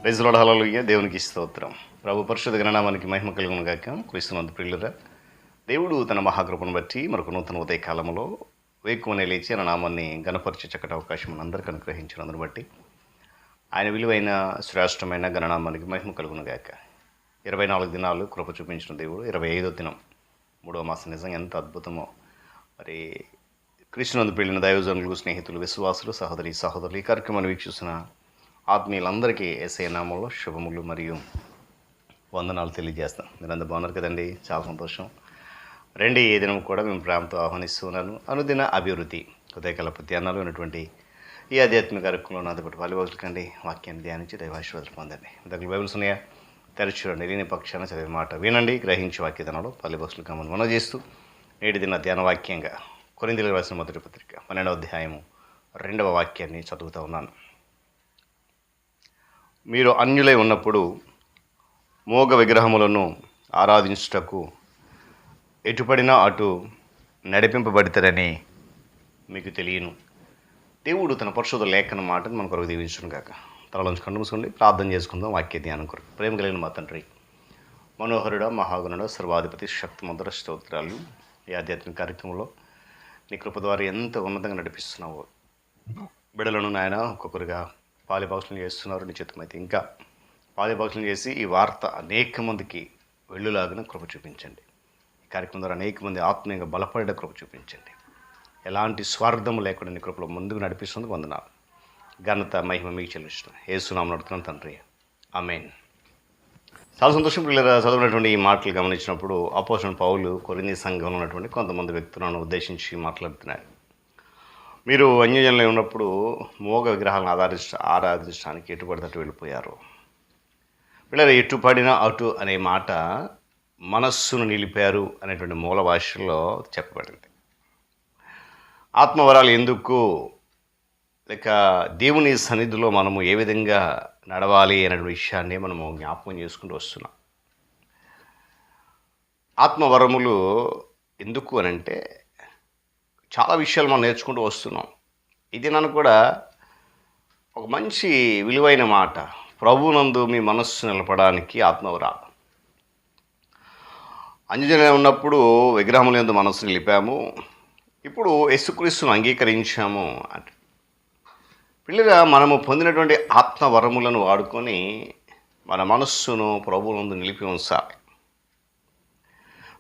Praise lord, హల్లెలూయా. దేవునికి స్తోత్రం. ప్రభు పరిశుద్ధ ఘననామానికి మహిమ కలుగును గాక. క్రీస్తునందు ప్రియులారా, దేవుడు తన మహాకృపను బట్టి మరొక నూతన ఉదయ కాలంలో వేకువనే లేచి ఆయన నామాన్ని గణపరిచే చక్కటి అవకాశం మనందరికీ అనుగ్రహించినందును బట్టి ఆయన విలువైన శ్రేష్టమైన గణనామానికి మహిమ కలుగును గాక. 24 దినాలు కృప చూపించిన దేవుడు 25వ దినం 3వ మాసం నిజంగా ఎంత అద్భుతమో. మరి క్రీస్తునందు ప్రియులైన దైవజనులు, స్నేహితులు, విశ్వాసులు, సహోదరులు ఈ కార్యక్రమాన్ని వీక్షిస్తున్న ఆత్మీయులందరికీ యేసయ్య నామంలో శుభములు మరియు వందనాలు తెలియజేస్తాను. మీరందరూ బాగున్నారు కదండి? చాలా సంతోషం. రండి, ఏ దినం కూడా మేము ప్రేమతో ఆహ్వానిస్తున్నాను. అనుదిన అభివృద్ధి ఉదయకాల ధ్యానాలు ఉన్నటువంటి ఈ ఆధ్యాత్మిక కార్యక్రమంలో నాతో పాటు పాల్గొకండి. వాక్యాన్ని ధ్యానించి దైవాశీర్వాదాలు పొందండి. దగ్గర బైబిల్స్ ఉన్నాయా? తెరచి చూడండి. లేని పక్షాన చదివే మాట వినండి, గ్రహించి వాక్యదానంలో పల్లెబస్సులు కమ్మని మనం చేస్తూ నేటి దిన ధ్యాన వాక్యంగా కొరింథీయులకు రాసిన మొదటి పత్రిక 12వ అధ్యాయము 2వ వాక్యాన్ని చదువుతూ ఉన్నాను. మీరు అన్యులై ఉన్నప్పుడు మోగ విగ్రహములను ఆరాధించుటకు ఎటుపడినా అటు నడిపింపబడతారని మీకు తెలియను. దేవుడు తన పరిశుద్ధ లేఖన మాటను మన కొరకు దీవించును గాక. తలలోంచి కళ్ళు మూసుకోండి, ప్రార్థన చేసుకుందాం. వాక్య ధ్యానం కొరకు. ప్రేమ కలిగిన మా తండ్రి, మనోహరుడ, మహాగుణుడ, సర్వాధిపతి, శక్తిమంతుడ, స్తోత్రాలు. ఈ ఆధ్యాత్మిక కార్యక్రమంలో నీ కృప ద్వారా ఎంత ఉన్నతంగా నడిపిస్తున్నావు. బిడలను నాయన ఒక్కొక్కరుగా పాలిభాషలు చేస్తున్నారు. నీ చిత్తమైతే ఇంకా పాలిభాషలు చేసి ఈ వార్త అనేక మందికి వెళ్ళులాగిన కృప చూపించండి. ఈ కార్యక్రమం ద్వారా అనేక మంది ఆత్మీయంగా బలపడే కృప చూపించండి. ఎలాంటి స్వార్థము లేకుండా నీ కృపలో ముందుకు నడిపిస్తుంది. వందనాలు. ఘనత మహిమ మీకు చెల్లిస్తున్నాను. యేసునామమున అడుగుతున్నాను తండ్రి, ఆమేన్. చాలా సంతోషం. పిల్లలు చదివినటువంటి ఈ మాటలు గమనించినప్పుడు అపోస్తలుడైన పౌలు కొరింథీ సంఘంలో ఉన్నటువంటి కొంతమంది వ్యక్తులను ఉద్దేశించి మాట్లాడుతున్నారు. మీరు అన్యజనులై ఉన్నప్పుడు మోగ విగ్రహాలను ఆరాధించడానికి ఎటుపడినట్టు వెళ్ళిపోయారు. పిల్లలు ఎటుపడినా అటు అనే మాట మనస్సును నిలిపారు అనేటువంటి మూల భాషలో చెప్పబడింది. ఆత్మవరాలు ఎందుకు, లేక దేవుని సన్నిధిలో మనము ఏ విధంగా నడవాలి అనే విషయాన్ని మనము జ్ఞాపకం చేసుకుంటూ వస్తున్నాం. ఆత్మవరములు ఎందుకు అని అంటే చాలా విషయాలు మనం నేర్చుకుంటూ వస్తున్నాం. ఇది నన్ను కూడా ఒక మంచి విలువైన మాట. ప్రభువునందు మీ మనస్సు నిలపడానికి ఆత్మవరాలు. అన్యజనులై ఉన్నప్పుడు విగ్రహముల యందు మనస్సు నిలిపాము, ఇప్పుడు యేసుక్రీస్తును అంగీకరించాము అంటే పిల్లగా మనము పొందినటువంటి ఆత్మవరములను వాడుకొని మన మనస్సును ప్రభువునందు నిలిపి ఉంచాలి.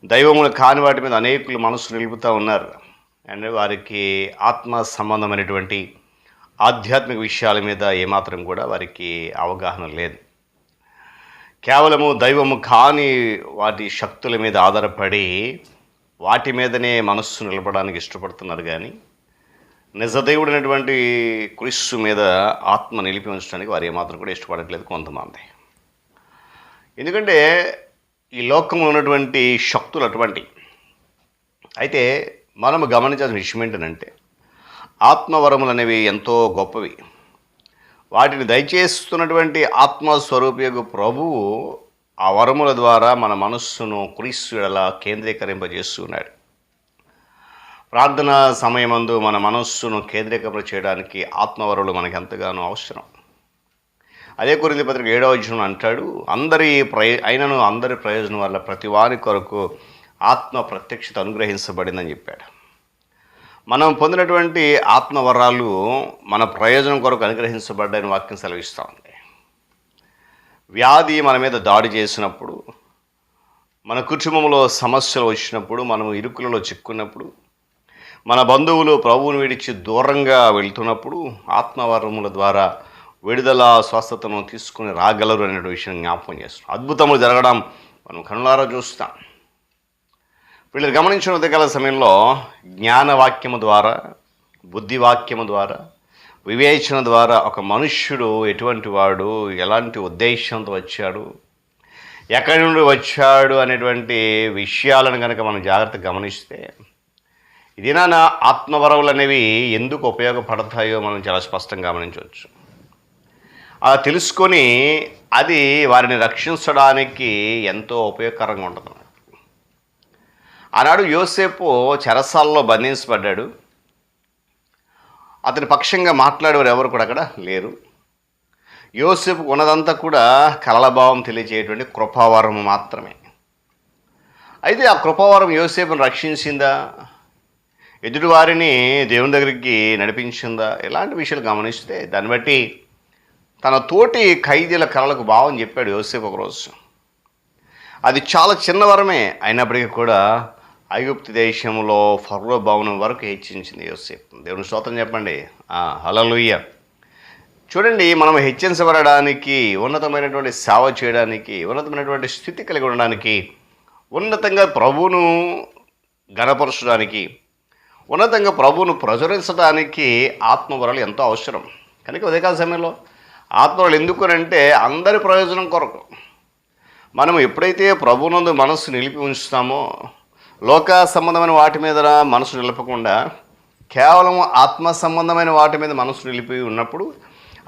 దైవములు కాని వాటి మీద అనేకులు మనస్సు నిలుపుతూ ఉన్నారు. అండ్ వారికి ఆత్మ సంబంధమైనటువంటి ఆధ్యాత్మిక విషయాల మీద ఏమాత్రం కూడా వారికి అవగాహన లేదు. కేవలము దైవము కాని వాటి శక్తుల మీద ఆధారపడి వాటి మీదనే మనస్సు నిలపడానికి ఇష్టపడుతున్నారు. కానీ నిజదేవుడైనటువంటి క్రీస్తు మీద ఆత్మ నిలిపి ఉంచడానికి వారు ఏమాత్రం కూడా ఇష్టపడట్లేదు కొంతమంది. ఎందుకంటే ఈ లోకంలో ఉన్నటువంటి శక్తులు అటువంటి. అయితే మనము గమనించాల్సిన విషయం ఏంటంటే ఆత్మవరములు అనేవి ఎంతో గొప్పవి. వాటిని దయచేస్తున్నటువంటి ఆత్మస్వరూపియగు ప్రభువు ఆ వరముల ద్వారా మన మనస్సును క్రీస్తు ఎడల కేంద్రీకరింపజేస్తున్నాడు. ప్రార్థన సమయమందు మన మనస్సును కేంద్రీకరణ చేయడానికి ఆత్మవరములు మనకు ఎంతగానో అవసరం. అదే కొరింథీ పత్రిక 7వ అధ్యాయం అంటాడు, అయినను అందరి ప్రయోజనం వల్ల ప్రతి వారి కొరకు ఆత్మ ప్రత్యక్షత అనుగ్రహించబడిందని చెప్పాడు. మనం పొందినటువంటి ఆత్మవరాలు మన ప్రయోజనం కొరకు అనుగ్రహించబడ్డాయని వాక్యం సెలవిస్తూ ఉంది. వ్యాధి మన మీద దాడి చేసినప్పుడు, మన కుటుంబంలో సమస్యలు వచ్చినప్పుడు, మనము ఇరుకులలో చిక్కున్నప్పుడు, మన బంధువులు ప్రభువును విడిచి దూరంగా వెళ్తున్నప్పుడు ఆత్మవరముల ద్వారా విడుదల స్వస్థతను తీసుకుని రాగలరు అనే విషయం జ్ఞాపకం చేస్తున్నాం. అద్భుతములు జరగడం మనం కనులారా చూస్తాం. వీళ్ళు గమనించిన ఉదయకాల సమయంలో జ్ఞానవాక్యము ద్వారా, బుద్ధివాక్యము ద్వారా, వివేచన ద్వారా ఒక మనుష్యుడు ఎటువంటి వాడు, ఎలాంటి ఉద్దేశంతో వచ్చాడు, ఎక్కడి నుండి వచ్చాడు అనేటువంటి విషయాలను కనుక మనం జాగ్రత్తగా గమనిస్తే ఇది నా ఆత్మవరములు అనేవి ఎందుకు ఉపయోగపడతాయో మనం చాలా స్పష్టంగా గమనించవచ్చు. అలా తెలుసుకొని అది వారిని రక్షించడానికి ఎంతో ఉపయోగకరంగా ఉంటుంది. ఆనాడు యోసేపు చెరసాలలో బంధించబడ్డాడు. అతని పక్షంగా మాట్లాడేవారు ఎవరు కూడా అక్కడ లేరు. యోసేపుకు ఉన్నదంతా కూడా కలలభావం తెలియజేయటువంటి కృపావరం మాత్రమే. అయితే ఆ కృపావరం యోసేపును రక్షించిందా? ఎదుటి వారిని దేవుని దగ్గరికి నడిపించిందా? ఇలాంటి విషయాలు గమనిస్తే దాన్ని బట్టి తన తోటి ఖైదీల కళలకు భావం చెప్పాడు యోసేపు ఒకరోజు. అది చాలా చిన్న వరమే అయినప్పటికీ కూడా ఐగుప్తు దేశంలో ఫరో భవనం వరకు హెచ్చించింది యోసేపు. దేవుని స్తోత్రం చెప్పండి. హల్లెలూయా. చూడండి, మనం హెచ్చించబడడానికి, ఉన్నతమైనటువంటి సేవ చేయడానికి, ఉన్నతమైనటువంటి స్థితి కలిగి ఉండడానికి, ఉన్నతంగా ప్రభువును గణపరచడానికి, ఉన్నతంగా ప్రభువును ప్రచురించడానికి ఆత్మవరాలు ఎంతో అవసరం. కనుక ఉదయకాల సమయంలో ఆత్మవరాలు ఎందుకనంటే అందరి ప్రయోజనం కొరకు. మనం ఎప్పుడైతే ప్రభువునందు మనస్సు నిలిపి ఉంచుతామో, లోక సంబంధమైన వాటి మీద మనసు నిలపకుండా కేవలం ఆత్మ సంబంధమైన వాటి మీద మనసు నిలిపి ఉన్నప్పుడు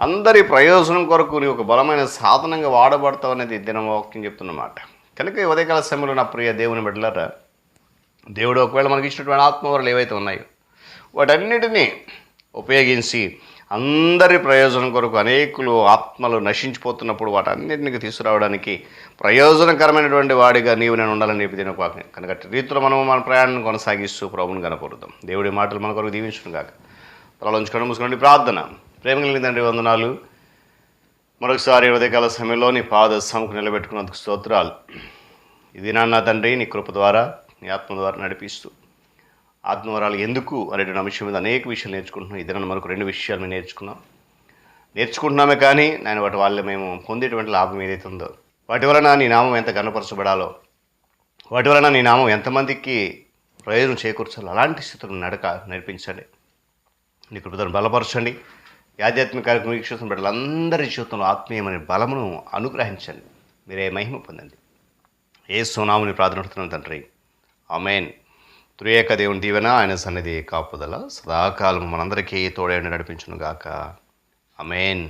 అందరి ప్రయోజనం కొరకు నీ ఒక బలమైన సాధనంగా వాడబడతావు అనేది దినవాక్యం చెప్తున్నమాట. కనుక ఈ ఉదయకాల సమయంలో నా ప్రియ దేవుని బిడ్డలారా, దేవుడు ఒకవేళ మనకి ఇచ్చినటువంటి ఆత్మవరాలు ఏవైతే ఉన్నాయో వాటన్నిటినీ ఉపయోగించి అందరి ప్రయోజనం కొరకు అనేకులు ఆత్మలు నశించిపోతున్నప్పుడు వాటన్నిటిని తీసుకురావడానికి ప్రయోజనకరమైనటువంటి వాడిగా నీవు నేను ఉండాలని చెప్పి దీని కనుక రీతిలో మనం మన ప్రయాణం కొనసాగిస్తూ ప్రభువుని కనపరుద్దాం. దేవుడి మాటలు మన కొరకు దీవించును కాక. తలలోంచుకొని మూసుకోండి. ప్రార్థన. ప్రేమ కలిగిన తండ్రి, వందనాలు. మరొకసారి ఉదయకాల సమయంలో నీ పాద సముఖం నిలబెట్టుకున్నందుకు స్తోత్రాలు. ఇది నాన్న తండ్రి, నీ కృప ద్వారా, నీ ఆత్మ ద్వారా నడిపిస్తూ ఆత్మవరాలు ఎందుకు అనేటువంటి అంశం మీద అనేక విషయాలు నేర్చుకుంటున్నాం. ఇద్దరు మనకు 2 విషయాలు మేము నేర్చుకుంటున్నామే కానీ నేను వాటి వల్ల మేము పొందేటువంటి లాభం ఏదైతే ఉందో, వాటి వలన నీ నామం ఎంత గణపరచబడాలో, వాటి వలన నీ నామం ఎంతమందికి ప్రయోజనం చేకూర్చాలో అలాంటి స్థితులను నడిపించండి. నీ కృపను బలపరచండి. ఆధ్యాత్మిక కార్యక్రమం వీక్షిస్తున్న బిడ్డలందరి జీవితంలో ఆత్మీయమైన బలమును అనుగ్రహించండి. మీరే మహిమ పొందండి. యేసు నామమున ప్రార్థిస్తున్నాను తండ్రి. ఆమేన్. త్రియేక దేవుని దీవెన, ఆయన సన్నిధి కాపుదల సదాకాలం మనందరికీ తోడై నడిపించును గాక. ఆమేన్.